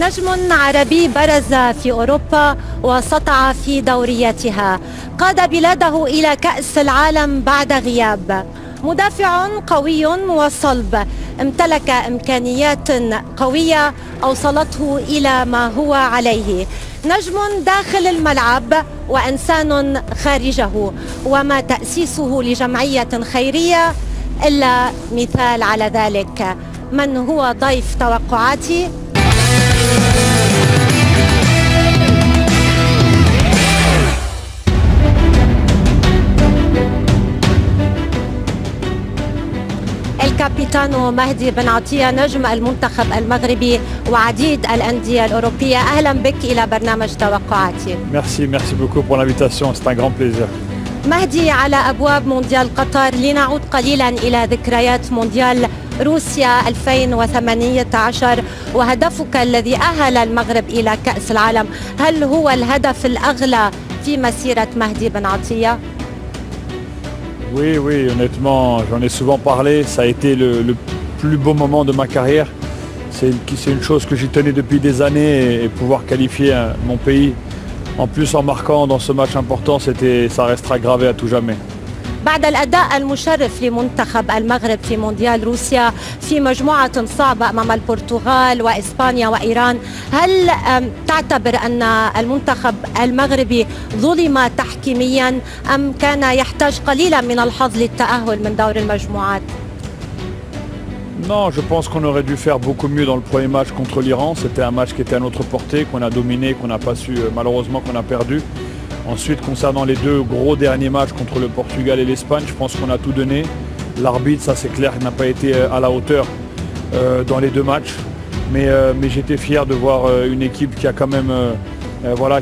نجم عربي برز في أوروبا وسطع في دورياتها، قاد بلاده إلى كأس العالم بعد غياب. مدافع قوي وصلب، امتلك إمكانيات قوية أوصلته إلى ما هو عليه. نجم داخل الملعب وإنسان خارجه، وما تأسيسه لجمعية خيرية إلا مثال على ذلك. من هو ضيف توقعاتي؟ الكابيتانو مهدي بن عطية، نجم المنتخب المغربي وعديد الأندية الأوروبية. أهلا بك إلى برنامج توقعاتي. Merci beaucoup pour l'invitation, c'est un grand plaisir. مهدي، على أبواب مونديال قطر، لنعود قليلا إلى ذكريات مونديال روسيا 2018 وهدفك الذي أهل المغرب إلى كأس العالم، هل هو الهدف الأغلى في مسيرة مهدي بن عطية؟ Oui, honnêtement, j'en ai souvent parlé, ça a été le plus beau moment de ma carrière. C'est une chose que j'y tenais depuis des années et pouvoir qualifier mon pays, en plus en marquant dans ce match important, ça restera gravé à tout jamais. بعد الأداء المشرف لمنتخب المغرب في مونديال روسيا في مجموعة صعبة أمام البرتغال وإسبانيا وإيران، هل تعتبر أن المنتخب المغربي ظلم تحكيميا أم كان يحتاج قليلا من الحظ للتأهل من دور المجموعات؟ Non, je pense qu'on aurait dû faire beaucoup mieux dans le premier match contre l'Iran. C'était un match qui était à notre portée, qu'on a dominé, qu'on n'a pas su, malheureusement qu'on a perdu. Ensuite, concernant les deux gros derniers matchs contre le Portugal et l'Espagne, je pense qu'on a tout donné. L'arbitre, ça c'est clair, n'a pas été à la hauteur dans les deux matchs. Mais j'étais fier de voir une équipe qui a quand même,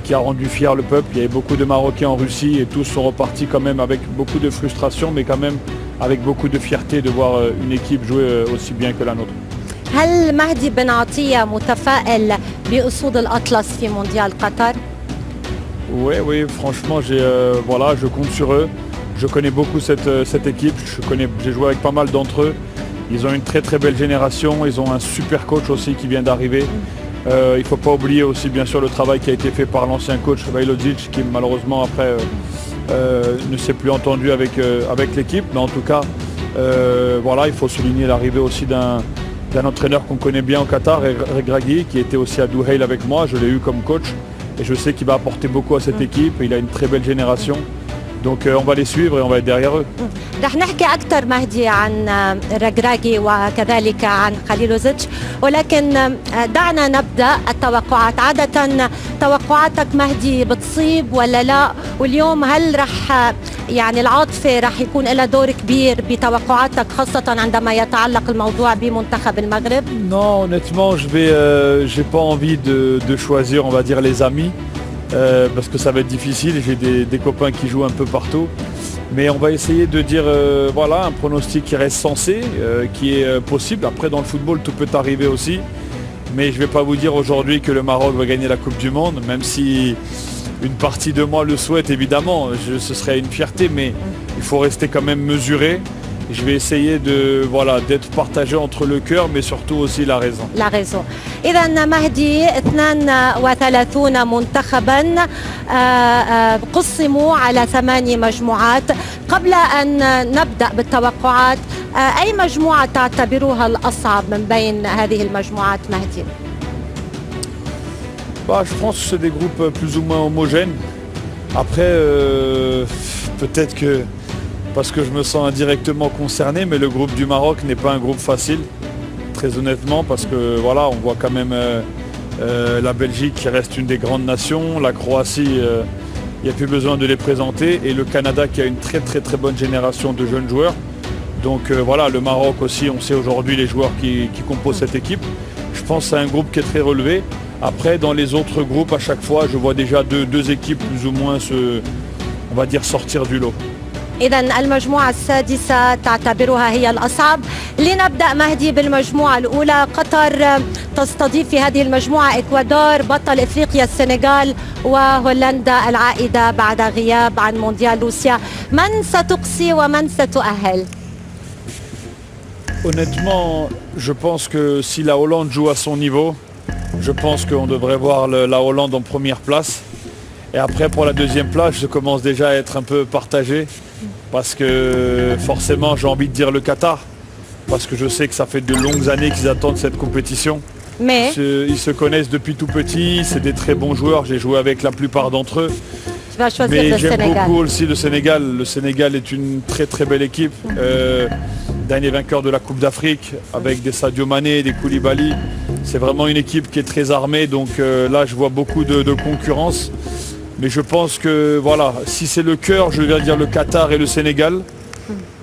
qui a rendu fier le peuple. Il y avait beaucoup de Marocains en Russie et tous sont repartis quand même avec beaucoup de frustration, mais quand même avec beaucoup de fierté de voir une équipe jouer aussi bien que la nôtre. هل مهدي بن عطية متفائل بأسود الأطلس في مونديال قطر؟ Oui, franchement, je compte sur eux. Je connais beaucoup cette équipe. J'ai joué avec pas mal d'entre eux. Ils ont une très très belle génération. Ils ont un super coach aussi qui vient d'arriver. Il ne faut pas oublier aussi bien sûr le travail qui a été fait par l'ancien coach Vajlodzic, qui malheureusement après ne s'est plus entendu avec l'équipe. Mais en tout cas, il faut souligner l'arrivée aussi d'un entraîneur qu'on connaît bien au Qatar, Regragui, qui était aussi à Douhail avec moi. Je l'ai eu comme coach. Et je sais qu'il va apporter beaucoup à cette équipe. Il a une très belle génération. Donc on va les suivre et on va être derrière eux. رح نحكي أكثر مهدي عن رجراجي وكذلك عن خليلوزيتش، ولكن دعنا نبدأ التوقعات. عادة توقعاتك مهدي بتصيب ولا لا؟ واليوم هل رح العاطفة رح يكون لها دور كبير بتوقعاتك، خاصة عندما يتعلق الموضوع بمنتخب المغرب؟ Non, honnêtement, j'ai pas envie de choisir, on va dire, les amis. Parce que ça va être difficile, j'ai des copains qui jouent un peu partout, mais on va essayer de dire un pronostic qui reste sensé, qui est possible. Après dans le football tout peut arriver aussi, mais je ne vais pas vous dire aujourd'hui que le Maroc va gagner la Coupe du Monde, même si une partie de moi le souhaite évidemment, ce serait une fierté, mais il faut rester quand même mesuré. Je vais essayer d'être partagé entre le cœur mais surtout aussi la raison. La raison. إذا مهدي 32 منتخبا قسموا على 8 مجموعات. قبل أن نبدأ بالتوقعات، أي مجموعة تعتبرها الأصعب من بين هذه المجموعات مهدي؟ Je pense que c'est des groupes plus ou moins homogènes. Après, peut-être que parce que je me sens indirectement concerné, mais le groupe du Maroc n'est pas un groupe facile, très honnêtement, parce que on voit quand même la Belgique qui reste une des grandes nations, la Croatie, il n'y a plus besoin de les présenter, et le Canada qui a une très très très bonne génération de jeunes joueurs. Donc le Maroc aussi, on sait aujourd'hui les joueurs qui composent cette équipe. Je pense que c'est un groupe qui est très relevé. Après, dans les autres groupes, à chaque fois, je vois déjà deux équipes plus ou moins sortir du lot. إذا المجموعة السادسة تعتبرها هي الأصعب. لنبدأ مهدي بالمجموعة الأولى. قطر تستضيف في هذه المجموعة إكوادور، بطل إفريقيا السنغال، وهولندا العائدة بعد غياب عن مونديال روسيا. من ستقصي ومن ستؤهل؟ Honnêtement, je pense que si la Hollande joue à son niveau, Je pense qu'on devrait voir la Hollande en première place. Et après, pour la deuxième place, je commence déjà à être un peu partagé. Parce que forcément, j'ai envie de dire le Qatar. Parce que je sais que ça fait de longues années qu'ils attendent cette compétition. Mais Ils se connaissent depuis tout petit, c'est des très bons joueurs, j'ai joué avec la plupart d'entre eux. tu vas choisir Mais le j'aime Sénégal. beaucoup aussi le Sénégal. Le Sénégal est une très très belle équipe. Dernier vainqueur de la Coupe d'Afrique avec des Sadio Mané, des Koulibaly. C'est vraiment une équipe qui est très armée. Donc là, je vois beaucoup de concurrence. Mais je pense que voilà, si c'est le cœur, je vais dire le Qatar et le Sénégal.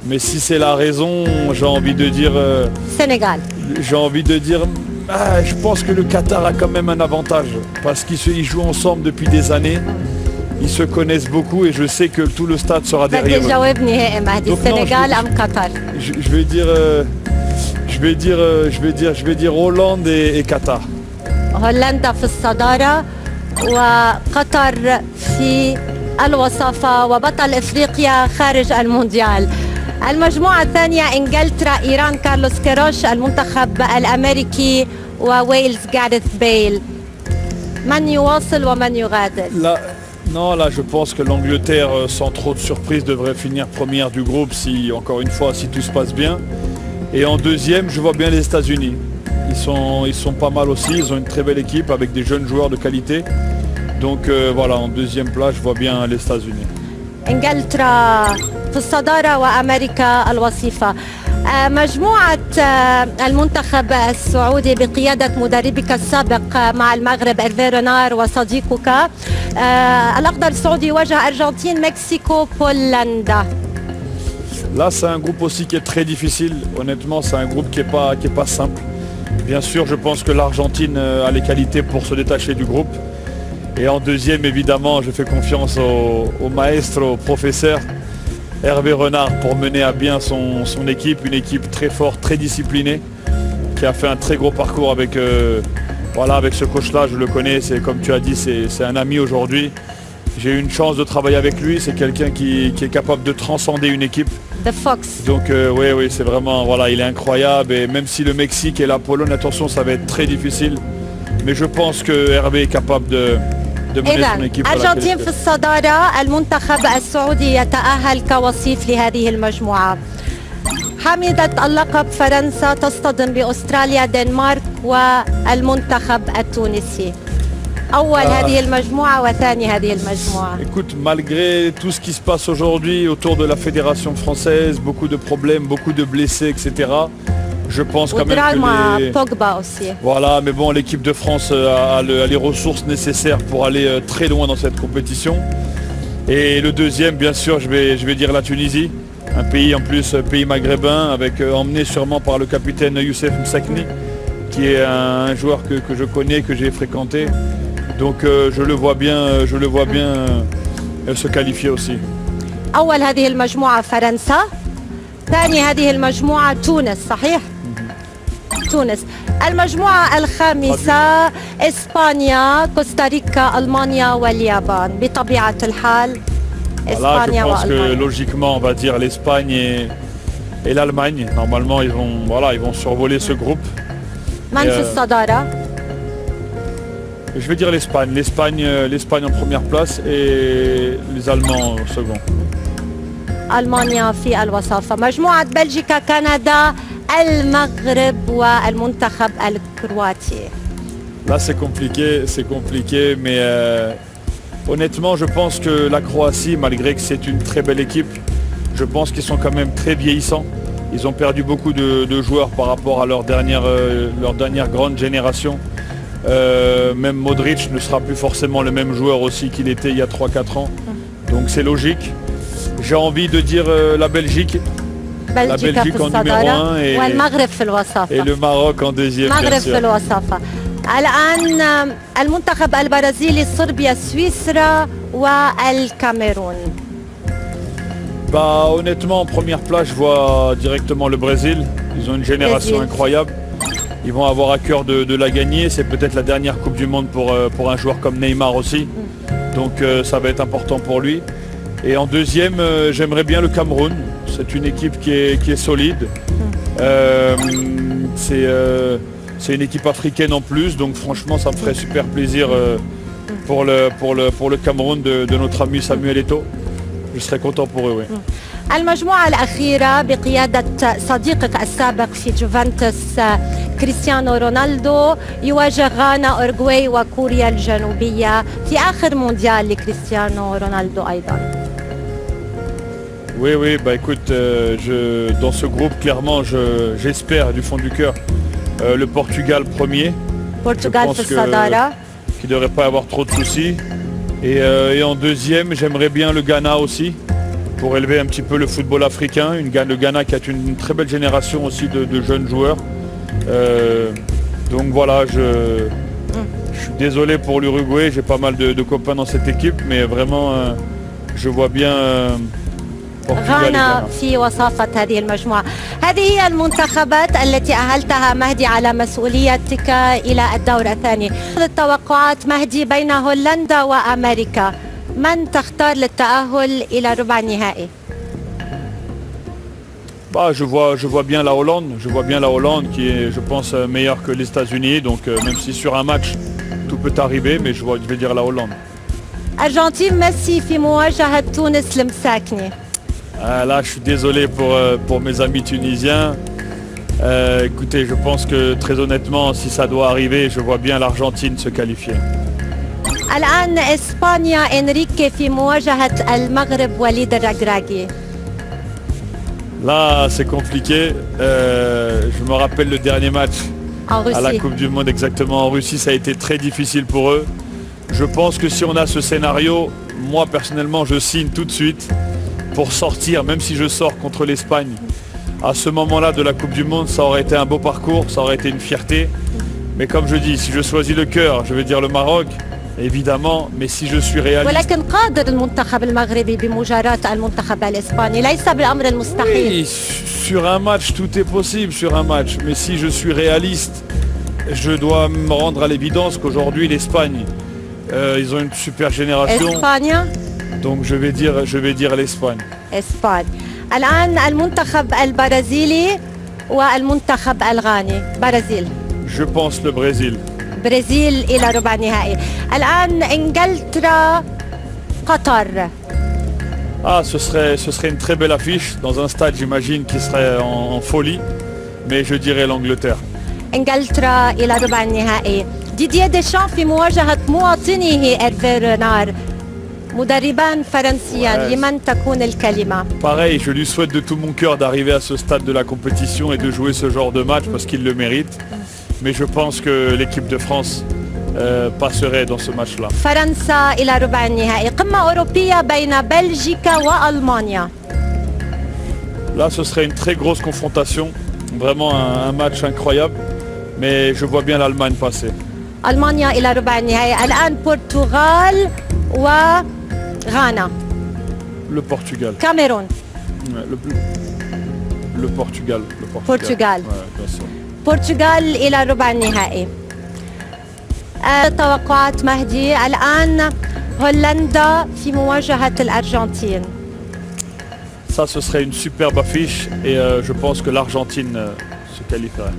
Mais si c'est la raison, j'ai envie de dire... Sénégal. Je pense que le Qatar a quand même un avantage parce qu'ils jouent ensemble depuis des années. Ils se connaissent beaucoup et je sais que tout le stade sera بدي derrière eux. جواب نهائي مهدي Donc non, السنغال ام قطر؟ Je vais dire Hollande et Qatar. هولندا في الصدارة وقطر في الوصافة وبطل افريقيا خارج المونديال. المجموعة الثانية انجلترا، ايران، كارلوس كيروش، المنتخب الامريكي وويلز جاريث بيل. من يواصل ومن يغادر؟ Là, je pense que l'Angleterre, sans trop de surprise, devrait finir première du groupe si, encore une fois, si tout se passe bien. Et en deuxième, je vois bien les États-Unis. Ils sont pas mal aussi, ils ont une très belle équipe avec des jeunes joueurs de qualité. Donc voilà, en deuxième place, je vois bien les États-Unis. انجلترا في الصدارة وامريكا الوصيفة. مجموعة المنتخب السعودي بقيادة مدربك السابق مع المغرب إيرفي رونار وصديقك الأخضر السعودي يواجه أرجنتين، مكسيكو، بولندا. Là, c'est un groupe aussi qui est très difficile. Honnêtement, c'est un groupe qui est pas simple. Bien sûr, je pense que l'Argentine a les qualités pour se détacher du groupe. Et en deuxième, évidemment, je fais confiance au maestro, au professeur Hervé Renard pour mener à bien son équipe. Une équipe très forte, très disciplinée, qui a fait un très gros parcours avec, avec ce coach-là. Je le connais, c'est comme tu as dit, c'est un ami aujourd'hui. J'ai eu une chance de travailler avec lui. C'est quelqu'un qui est capable de transcender une équipe. The Fox. Donc oui, c'est vraiment, voilà, il est incroyable. Et même si le Mexique et la Pologne, attention, ça va être très difficile. Mais je pense que Hervé est capable de mener son équipe à la أرجنتين في qualification. الصدارة، المنتخب السعودي يتأهل كوصيف لهذه المجموعة. حاملة اللقب فرنسا تصطدم بأستراليا، دنمارك والمنتخب التونسي. أول هذه المجموعة وثاني هذه المجموعة. Écoute, malgré tout ce qui se passe aujourd'hui autour de la fédération française, beaucoup de problèmes, beaucoup de blessés, etc. Je pense quand même ودراما que les... بوجبا aussi. Voilà, mais bon, l'équipe de France a les ressources nécessaires pour aller très loin dans cette compétition. Et le deuxième, bien sûr, je vais dire la Tunisie. Un pays en plus, pays maghrébin, avec emmené sûrement par le capitaine Youssef Msakni, qui est un joueur que je connais, que j'ai fréquenté. Donc je le vois bien se qualifier aussi. أول هذه المجموعة فرنسا، ثاني هذه المجموعة تونس، صحيح؟ تونس. المجموعة الخامسة إسبانيا، كوستاريكا، ألمانيا واليابان. بطبيعة الحال Voilà, je إسبانيا pense que وألمانيا. logiquement, on va dire l'Espagne et l'Allemagne. Normalement, ils vont survoler ce groupe. من في الصدارة؟ Je vais dire l'Espagne. L'Espagne en première place et les Allemands en second. ألمانيا في الوصافة. مجموعة بلجيكا، كندا، المغرب والمنتخب الكرواتي. Là, c'est compliqué, mais honnêtement, je pense que la Croatie, malgré que c'est une très belle équipe, je pense qu'ils sont quand même très vieillissants. Ils ont perdu beaucoup de joueurs par rapport à leur dernière grande génération. Même Modric ne sera plus forcément le même joueur aussi qu'il était il y a 3-4 ans. Donc c'est logique. J'ai envie de dire la Belgique. بلجيكا في Belgique en numéro الصدارة 1 والمغرب في et الوصافة. le Maroc en deuxième, bien المغرب في sûr. الوصافة. الآن المنتخب البرازيلي، صربيا، سويسرا والكاميرون. Bah honnêtement en première place je vois directement le Brésil. Ils ont une génération Brésil. incroyable. Ils vont avoir à cœur de la gagner. C'est peut-être la dernière Coupe du Monde pour un joueur comme Neymar aussi. Donc ça va être important pour lui. Et en deuxième, j'aimerais bien le Cameroun. C'est une équipe qui est solide. C'est une équipe africaine en plus, donc franchement ça me ferait super plaisir pour le Cameroun de notre ami Samuel Eto'o. Je serais content pour eux, oui. المجموعة الأخيرة بقيادة صديقك السابق في جوفنتوس كريستيانو رونالدو يواجه غانا، أورجواي وكوريا الجنوبية في آخر مونديال لكريستيانو رونالدو أيضا. Oui, oui, bah écoute, dans ce groupe, clairement, j'espère du fond du cœur le Portugal premier. Portugal في الصدارة. Qui ne devrait pas avoir trop de soucis. Et en deuxième, j'aimerais bien le Ghana aussi, pour élever un petit peu le football africain. Le Ghana qui a une très belle génération aussi de jeunes joueurs. Donc voilà, je suis désolé pour l'Uruguay, j'ai pas mal de copains dans cette équipe, mais vraiment, je vois bien غانا في وصافة هذه المجموعة. هذه هي المنتخبات التي أهلتها مهدي على مسؤوليتك إلى الدور الثاني. التوقعات مهدي بين هولندا وأمريكا، من تختار للتأهل إلى ربع النهائي؟ Bah, je vois bien la Hollande qui est, je pense, meilleure que les États-Unis. Donc même si sur un match tout peut arriver, mais je vais dire la Hollande. أرجنتين ميسي في مواجهة تونس المساكنة. Là, je suis désolé pour mes amis tunisiens. Écoutez, je pense que très honnêtement, si ça doit arriver, je vois bien l'Argentine se qualifier. الآن إسبانيا إنريكي في مواجهة المغرب وليد الركراكي. Là, c'est compliqué. Je me rappelle le dernier match à la Coupe du Monde exactement en Russie. Ça a été très difficile pour eux. Je pense que si on a ce scénario, moi personnellement, je signe tout de suite pour sortir, même si je sors contre l'Espagne. À ce moment-là de la Coupe du Monde, ça aurait été un beau parcours, ça aurait été une fierté. Mais comme je dis, si je choisis le cœur, je vais dire le Maroc. Évidemment, mais si je suis réaliste. ولكن قادر المنتخب المغربي بمجاراة المنتخب الإسباني، ليس بالأمر المستحيل. Oui, sur un match, tout est possible sur un match. Mais si je suis réaliste, je dois me rendre à l'évidence qu'aujourd'hui l'Espagne, ils ont une super génération. إسبانيا. Donc je vais dire l'Espagne. إسبانيا. الآن المنتخب البرازيلي والمنتخب الغاني. برازيل. Je pense le Brésil. برازيل إلى ربع النهائي. الآن إنجلترا قطر. Ah, ce serait une très belle affiche dans un stade, j'imagine, qui serait en folie. Mais je dirais l'Angleterre. إنجلترا إلى ربع النهائي. ديدييه ديشان في مواجهة مواطنه إيرفي رينار. مدربان فرنسيان، لمن تكون الكلمة؟ Pareil, je lui souhaite de tout mon cœur d'arriver à ce stade de la compétition et de jouer ce genre de match parce qu'il le mérite. Mais je pense que l'équipe de France passerait dans ce match-là. فرنسا إلى ربع النهائي. قمة أوروبية بين بلجيكا وألمانيا. Là, ce serait une très grosse confrontation. Vraiment un match incroyable. Mais je vois bien l'Allemagne passer. ألمانيا إلى ربع النهائي. الآن برتغال وغانا. Le Portugal. كاميرون. Le Portugal. Portugal. Ouais, bien sûr. برتغال إلى ربع النهائي. توقعات مهدي الآن هولندا في مواجهة الأرجنتين. Ça, ce serait une superbe affiche et je pense que l'Argentine se qualifierait.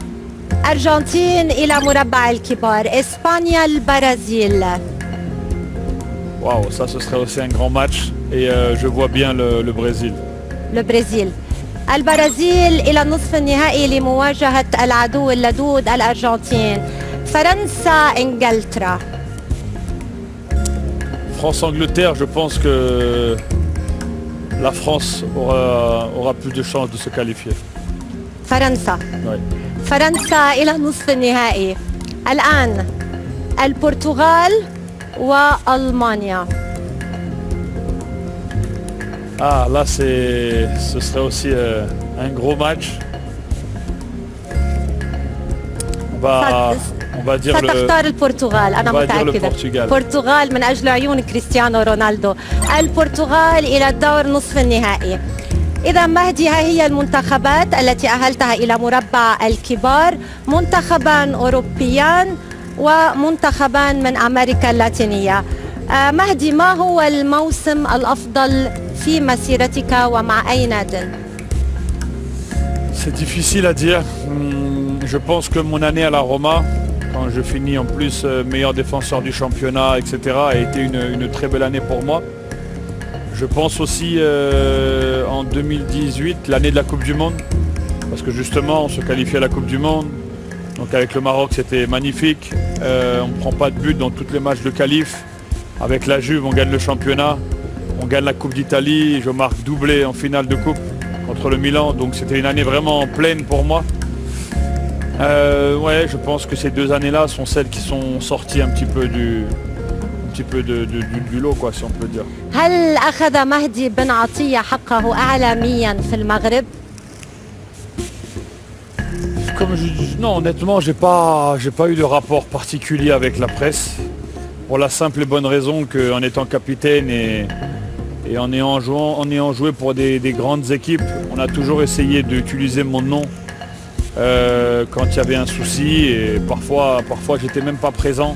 أرجنتين إلى مربع الكبار. إسبانيا البرازيل. Waouh, ça ce serait aussi un grand match et je vois bien le Brésil. البرازيل. البرازيل إلى نصف النهائي لمواجهة العدو اللدود الأرجنتين. فرنسا إنجلترا. France-Angleterre, je pense que la France aura plus de chances de se qualifier. فرنسا. Ouais. فرنسا إلى نصف النهائي. الآن البرتغال وألمانيا. Ah, là ce serait aussi un gros match. On va dire ستختار البرتغال. أنا متأكدة. البرتغال من أجل عيون كريستيانو رونالدو. البرتغال إلى الدور نصف النهائي. إذا مهدي، ها هي المنتخبات التي أهلتها إلى مربع الكبار، منتخبان أوروبيان ومنتخبان من أمريكا اللاتينية. مهدي، ما هو الموسم الأفضل في مسيرتك ومع أي نادي؟ C'est difficile à dire. Je pense que mon année à la Roma, quand je finis en plus meilleur défenseur du championnat, etc., a été une très belle année pour moi. Je pense aussi en 2018, l'année de la Coupe du Monde, parce que justement on se qualifie à la Coupe du Monde. Donc avec le Maroc c'était magnifique. On ne prend pas de but dans tous les matchs de qualif. Avec la Juve on gagne le championnat, on gagne la Coupe d'Italie, je marque doublé en finale de Coupe contre le Milan. Donc c'était une année vraiment pleine pour moi. Ouais, je pense que ces 2 années-là sont celles qui sont sorties un petit peu du lot, quoi, si on peut dire. هل أخذ مهدي بن عطية حقه إعلاميا في المغرب؟ Comme je dis, non, honnêtement, j'ai pas eu de rapport particulier avec la presse. Pour la simple et bonne raison qu'en étant capitaine et en ayant joué pour des grandes équipes, on a toujours essayé d'utiliser mon nom quand il y avait un souci, et parfois j'étais même pas présent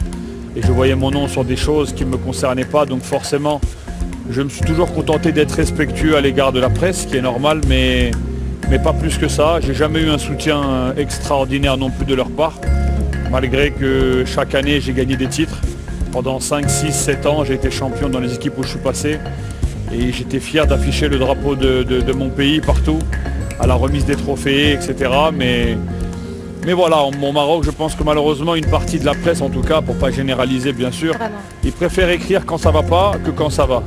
et je voyais mon nom sur des choses qui ne me concernaient pas. Donc forcément, je me suis toujours contenté d'être respectueux à l'égard de la presse, ce qui est normal, mais pas plus que ça. J'ai jamais eu un soutien extraordinaire non plus de leur part, malgré que chaque année j'ai gagné des titres. Pendant 5, 6, 7 ans, j'ai été champion dans les équipes où je suis passé, et j'étais fier d'afficher le drapeau de mon pays partout, à la remise des trophées, etc. Mais voilà, au Maroc, je pense que malheureusement, une partie de la presse, en tout cas, pour pas généraliser bien sûr, ils préfèrent écrire quand ça va pas que quand ça va.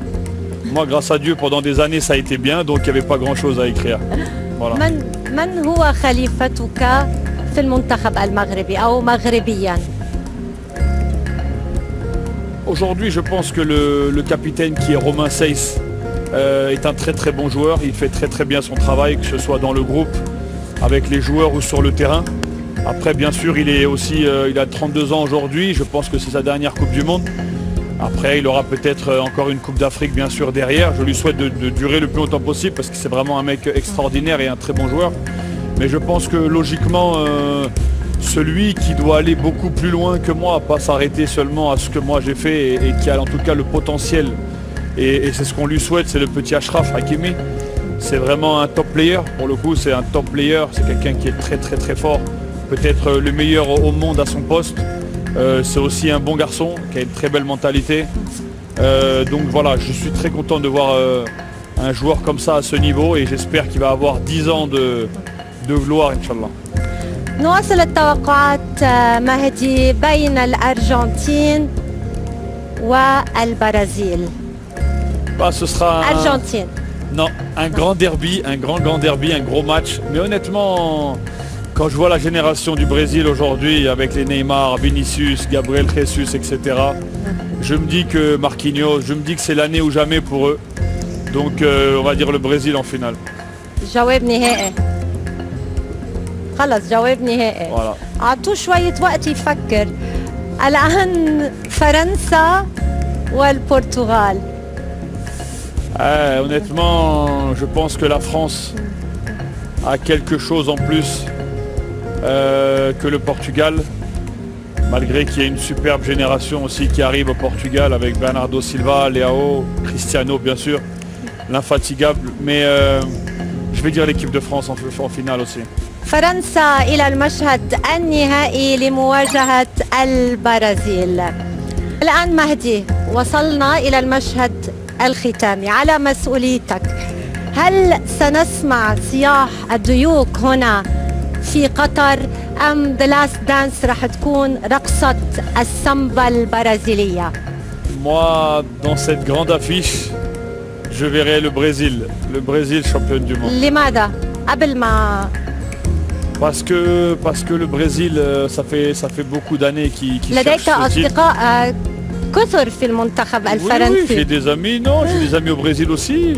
Moi, grâce à Dieu, pendant des années, ça a été bien, donc il n'y avait pas grand-chose à écrire. Voilà. من هو خليفتك في المنتخب المغربي أو مغربيا؟ Aujourd'hui, je pense que le capitaine qui est Romain Saiss est un très très bon joueur. Il fait très très bien son travail, que ce soit dans le groupe, avec les joueurs ou sur le terrain. Après, bien sûr, il a 32 ans aujourd'hui. Je pense que c'est sa dernière Coupe du Monde. Après, il aura peut-être encore une Coupe d'Afrique, bien sûr, derrière. Je lui souhaite de durer le plus longtemps possible parce que c'est vraiment un mec extraordinaire et un très bon joueur. Mais je pense que logiquement, celui qui doit aller beaucoup plus loin que moi, pas s'arrêter seulement à ce que moi j'ai fait et qui a en tout cas le potentiel, et c'est ce qu'on lui souhaite, c'est le petit Achraf Hakimi. C'est vraiment un top player. Pour le coup, c'est un top player. C'est quelqu'un qui est très très très fort. Peut-être le meilleur au monde à son poste. C'est aussi un bon garçon qui a une très belle mentalité. Donc voilà, je suis très content de voir un joueur comme ça à ce niveau, et j'espère qu'il va avoir 10 ans de gloire, Inch'Allah. نواصل التوقعات مهدي بين الأرجنتين والبرازيل. Ce sera Argentine. Non, un grand derby, un grand derby, un gros match. Mais honnêtement, quand je vois la génération du Brésil aujourd'hui, avec les Neymar, Vinicius, Gabriel Jesus, etc., je me dis que Marquinhos, je me dis que c'est l'année ou jamais pour eux. Donc on va dire le Brésil en finale. جواب نهائي. خلص جواب نهائي. Voilà. أعطوه شوية وقت يفكر. الآن فرنسا والبرتغال. Honnêtement, je pense que la France a quelque chose en plus que le Portugal, malgré qu'il y ait une superbe génération aussi qui arrive au Portugal avec Bernardo Silva, Leao, Cristiano bien sûr, l'infatigable, mais je vais dire l'équipe de France en finale aussi. فرنسا إلى المشهد النهائي لمواجهة البرازيل. الآن مهدي وصلنا إلى المشهد الختامي على مسؤوليتك. هل سنسمع صياح الديوك هنا في قطر أم The Last Dance رح تكون رقصة السامبا البرازيلية؟ Moi, dans cette grande affiche, je verrai le Brésil champion du monde. لماذا؟ قبل ما Parce que le Brésil, ça fait beaucoup d'années qu'il cherche لديك ce titre. أصدقاء كثر في المنتخب Oui, الفرنسي. j'ai des amis, non, j'ai des amis au Brésil aussi.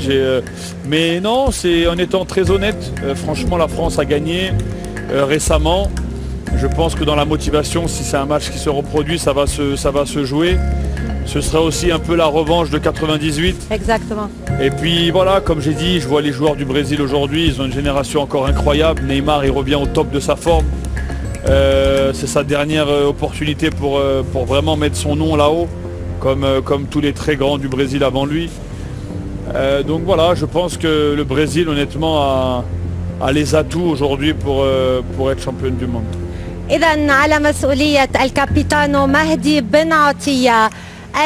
Mais non, c'est en étant très honnête, franchement la France a gagné récemment. Je pense que dans la motivation, si c'est un match qui se reproduit, ça va se jouer. Ce sera aussi un peu la revanche de 98. Exactement. Et puis voilà, comme j'ai dit, je vois les joueurs du Brésil aujourd'hui, ils ont une génération encore incroyable. Neymar, il revient au top de sa forme. C'est sa dernière opportunité pour vraiment mettre son nom là-haut, comme tous les très grands du Brésil avant lui. Donc voilà, je pense que le Brésil honnêtement a les atouts aujourd'hui pour être championne du monde. إذا على مسؤولية الكابيتانو مهدي بن عطية،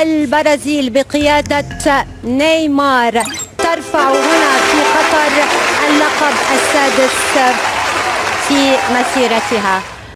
البرازيل بقيادة نيمار ترفع هنا في قطر اللقب السادس في مسيرتها.